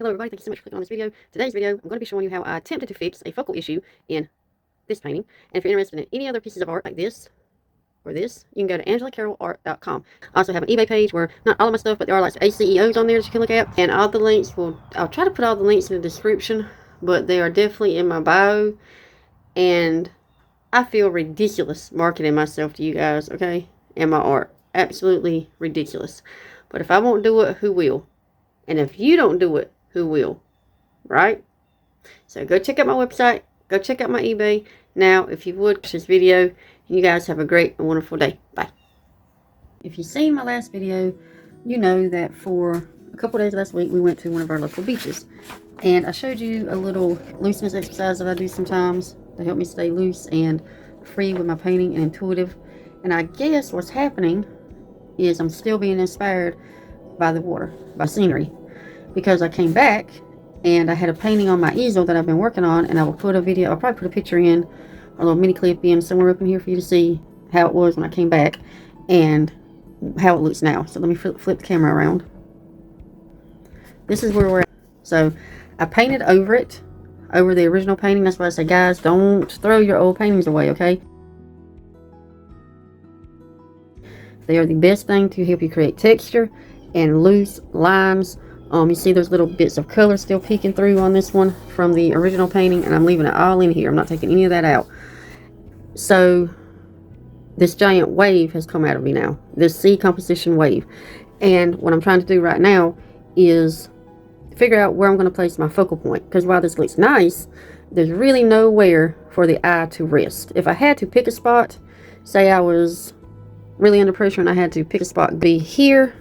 Hello everybody, thank you so much for clicking on this video. Today's video, I'm going to be showing you how I attempted to fix a focal issue in this painting. And if you're interested in any other pieces of art like this or this, you can go to angelacarrollart.com. I also have an eBay page where not all of my stuff, but there are like ACEOs on there that you can look at. And all the links I'll try to put all the links in the description, but they are definitely in my bio. And I feel ridiculous marketing myself to you guys, okay? And my art. Absolutely ridiculous. But if I won't do it, who will? And if you don't do it, who will? Right? So go check out my website. Go check out my eBay. Now, if you would, watch this video. You guys have a great and wonderful day. Bye. If you've seen my last video, you know that for a couple days last week, we went to one of our local beaches. And I showed you a little looseness exercise that I do sometimes to help me stay loose and free with my painting and intuitive. And I guess what's happening is I'm still being inspired by the water, by scenery. Because I came back and I had a painting on my easel that I've been working on, and I will put a video, I'll probably put a picture in, a little mini clip in somewhere up in here for you to see how it was when I came back and how it looks now. So let me flip the camera around. This is where we're at. So I painted over it, over the original painting. That's why I say, guys, don't throw your old paintings away, okay? They are the best thing to help you create texture and loose lines. You see those little bits of color still peeking through on this one from the original painting, and I'm leaving it all in here. I'm not taking any of that out. So this giant wave has come out of me now, this sea composition wave. And what I'm trying to do right now is figure out where I'm going to place my focal point, because while this looks nice, there's really nowhere for the eye to rest. If I had to pick a spot, say I was really under pressure and I had to pick a spot, be here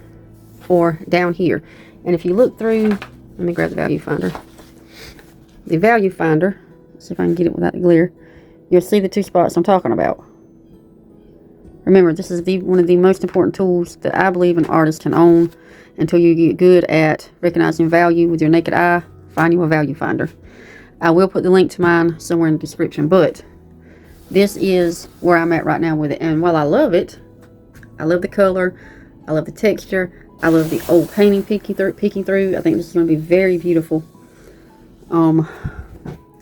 or down here. And if you look through, let me grab the value finder. The value finder, let's see if I can get it without the glare. You'll see the two spots I'm talking about. Remember, this is one of the most important tools that I believe an artist can own. Until you get good at recognizing value with your naked eye, find you a value finder. I will put the link to mine somewhere in the description, but this is where I'm at right now with it. And while I love it, I love the color, I love the texture, I love the old painting peeking through. I think this is going to be very beautiful.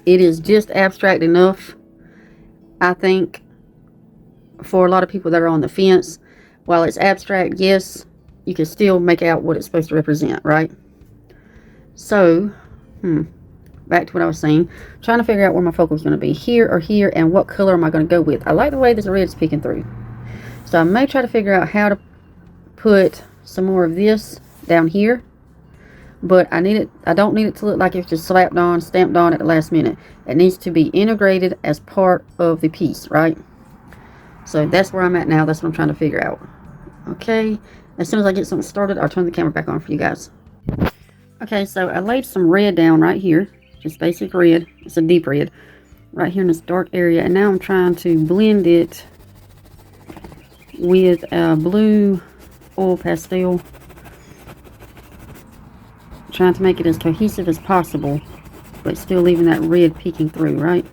It is just abstract enough, I think, for a lot of people that are on the fence. While it's abstract, yes, you can still make out what it's supposed to represent, right? So, back to what I was saying. Trying to figure out where my focal is going to be, here or here, and what color am I going to go with. I like the way this red is peeking through. So I may try to figure out how to put some more of this down here. But I don't need it to look like it's just slapped on, stamped on at the last minute. It needs to be integrated as part of the piece, right? So that's where I'm at now. That's what I'm trying to figure out. Okay. As soon as I get something started, I'll turn the camera back on for you guys. Okay, so I laid some red down right here. Just basic red. It's a deep red. Right here in this dark area. And now I'm trying to blend it with a blue oil pastel. Trying to make it as cohesive as possible, but still leaving that red peeking through, right?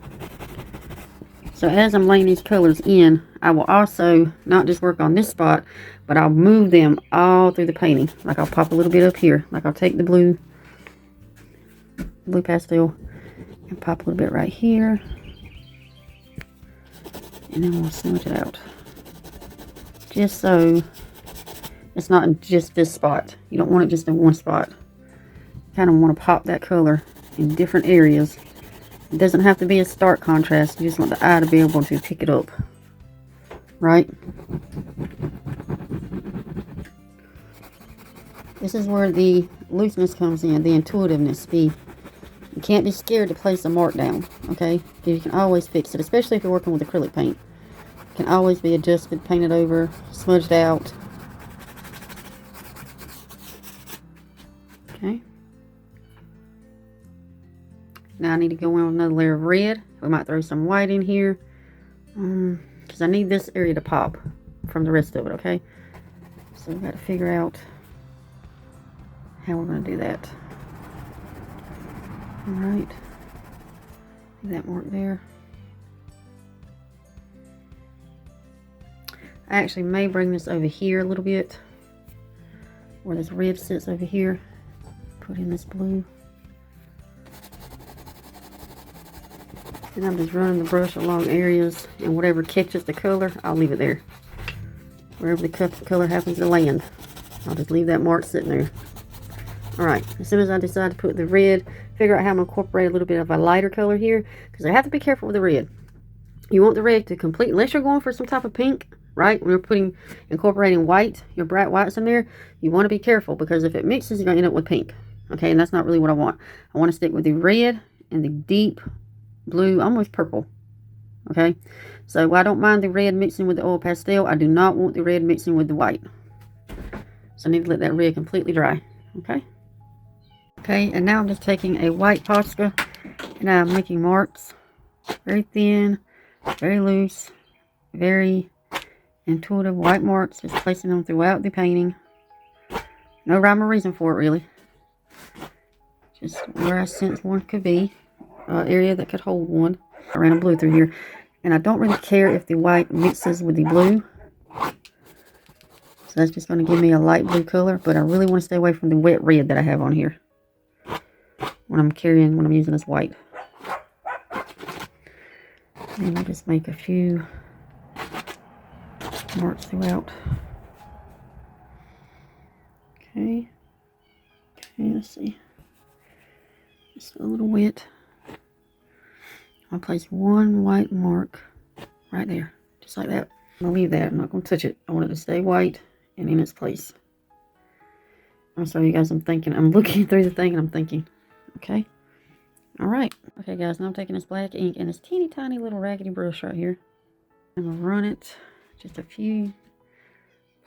So as I'm laying these colors in, I will also not just work on this spot, but I'll move them all through the painting. Like I'll pop a little bit up here. Like I'll take the blue pastel and pop a little bit right here. And then we'll smudge it out. Just so it's not in just this spot. You don't want it just in one spot. You kind of want to pop that color in different areas. It doesn't have to be a stark contrast. You just want the eye to be able to pick it up. Right? This is where the looseness comes in, the intuitiveness. You can't be scared to place a mark down, okay? You can always fix it, especially if you're working with acrylic paint. It can always be adjusted, painted over, smudged out. Okay. Now I need to go in with another layer of red. We might throw some white in here. Because I need this area to pop from the rest of it, okay? So we've got to figure out how we're going to do that. Alright. Leave that mark there. I actually may bring this over here a little bit, where this red sits over here. Put in this blue. And I'm just running the brush along areas, and whatever catches the color, I'll leave it there. Wherever the color happens to land, I'll just leave that mark sitting there. Alright, as soon as I decide to put the red, figure out how I'm going to incorporate a little bit of a lighter color here, because I have to be careful with the red. You want the red to complete, unless you're going for some type of pink, right? When you're incorporating white, your bright whites in there, you want to be careful, because if it mixes, you're going to end up with pink. Okay, and that's not really what I want. I want to stick with the red and the deep blue, almost purple. Okay, so I don't mind the red mixing with the oil pastel. I do not want the red mixing with the white. So I need to let that red completely dry. Okay. Okay, and now I'm just taking a white Posca and I'm making marks. Very thin, very loose, very intuitive white marks. Just placing them throughout the painting. No rhyme or reason for it, really. Just where I sense one could be. Area that could hold one. I ran a blue through here. And I don't really care if the white mixes with the blue. So that's just going to give me a light blue color. But I really want to stay away from the wet red that I have on here. When I'm using this white. And I'll just make a few marks throughout. Okay. Okay, let's see. Just a little wet. I'll place one white mark right there, just like that. I'm gonna leave that. I'm not gonna touch it. I want it to stay white and in its place. I'm sorry, you guys. I'm looking through the thing and I'm thinking. Okay. All right. Okay, guys. Now I'm taking this black ink and this teeny tiny little raggedy brush right here. I'm gonna run it just a few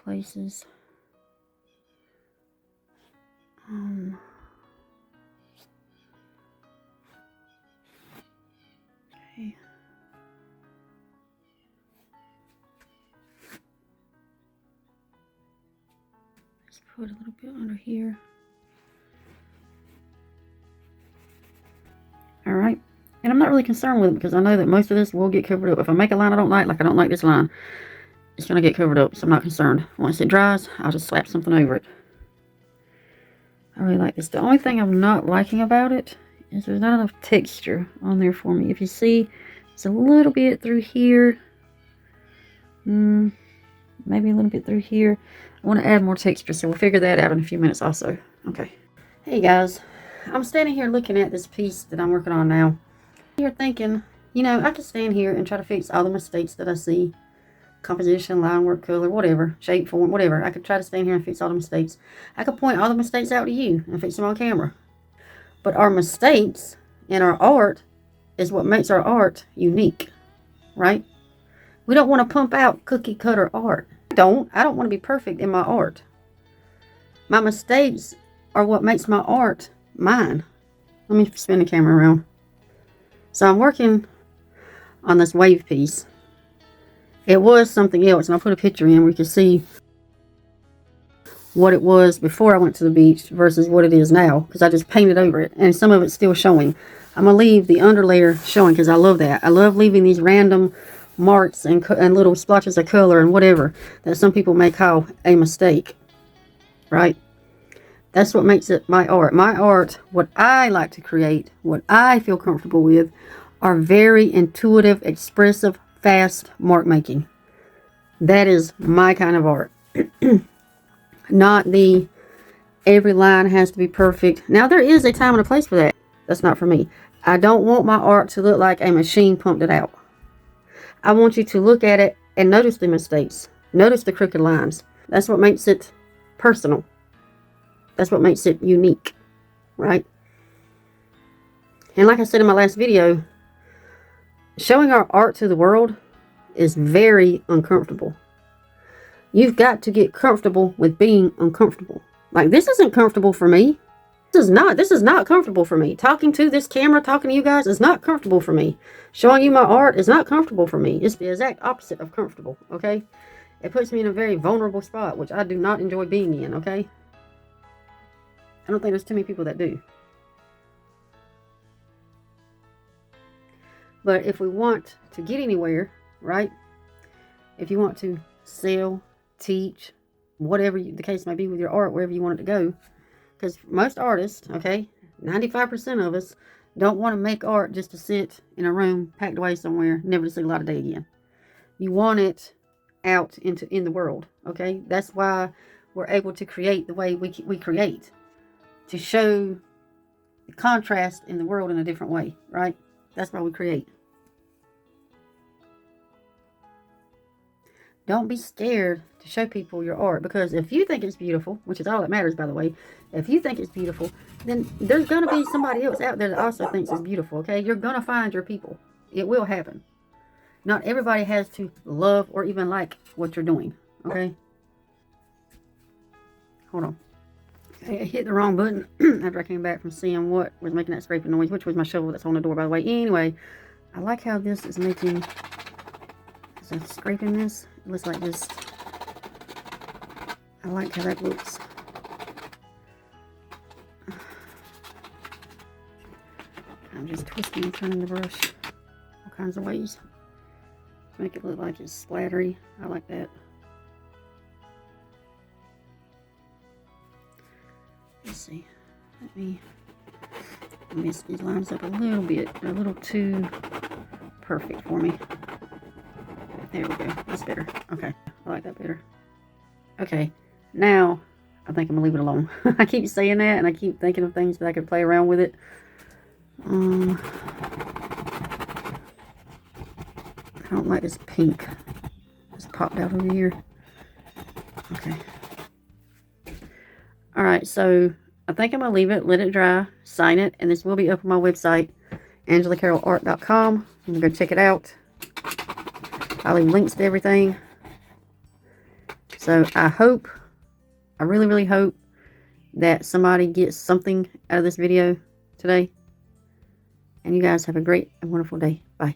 places. Okay. Let's put a little bit under here. Alright. And I'm not really concerned with it because I know that most of this will get covered up. If I make a line I don't like this line, it's going to get covered up. So I'm not concerned. Once it dries, I'll just slap something over it. I really like this. The only thing I'm not liking about it is there's not enough texture on there for me. If you see, it's a little bit through here. Maybe a little bit through here. I want to add more texture, so we'll figure that out in a few minutes also. Okay. Hey guys, I'm standing here looking at this piece that I'm working on now. You're thinking, you know, I could stand here and try to fix all the mistakes that I see. Composition, line work, color, whatever, shape, form, whatever. I could try to stand here and fix all the mistakes. I could point all the mistakes out to you and fix them on camera. But our mistakes in our art is what makes our art unique, right? We don't want to pump out cookie cutter art. I don't want to be perfect in my art. My mistakes are what makes my art mine. Let me spin the camera around. So I'm working on this wave piece. It was something else, and I'll put a picture in where you can see what it was before I went to the beach versus what it is now, because I just painted over it, and some of it's still showing. I'm going to leave the underlayer showing because I love that. I love leaving these random marks and little splotches of color and whatever that some people may call a mistake, right? That's what makes it my art. My art, what I like to create, what I feel comfortable with, are very intuitive, expressive, fast mark making. That is my kind of art. Not the every line has to be perfect. Now there is a time and a place for that. That's not for me. I don't want my art to look like a machine pumped it out. I want you to look at it and notice the mistakes. Notice the crooked lines. That's what makes it personal. That's what makes it unique, right? And like I said in my last video, showing our art to the world is very uncomfortable. You've got to get comfortable with being uncomfortable. Like, this isn't comfortable for me. This is not comfortable for me. Talking to this camera, talking to you guys is not comfortable for me. Showing you my art is not comfortable for me. It's the exact opposite of comfortable, okay? It puts me in a very vulnerable spot, which I do not enjoy being in, okay? I don't think there's too many people that do. But if we want to get anywhere, right? If you want to sell, teach, whatever the case may be with your art, wherever you want it to go. Because most artists, okay, 95% of us don't want to make art just to sit in a room packed away somewhere, never to see the light of day again. You want it out in the world, okay? That's why we're able to create the way we create, to show the contrast in the world in a different way, right? That's why we create. Don't be scared to show people your art, because if you think it's beautiful, which is all that matters, by the way, if you think it's beautiful, then there's going to be somebody else out there that also thinks it's beautiful, okay? You're going to find your people. It will happen. Not everybody has to love or even like what you're doing, okay? Hold on. I hit the wrong button after I came back from seeing what was making that scraping noise, which was my shovel that's on the door, by the way. Anyway, I like how this is making... Is that scraping this? It looks like this. I like how that looks. I'm just twisting and turning the brush all kinds of ways to make it look like it's splattery. I like that. Let's see. Let me mess these lines up a little bit. They're a little too perfect for me. There we go. That's better. Okay. I like that better. Okay. Now, I think I'm going to leave it alone. I keep saying that, and I keep thinking of things that I could play around with it. I don't like this pink. Just popped out over here. Okay. Alright, so I think I'm going to leave it, let it dry, sign it, and this will be up on my website, AngelaCarrollArt.com. I'm going to go check it out. I'll leave links to everything. So I really, really hope that somebody gets something out of this video today. And you guys have a great and wonderful day. Bye.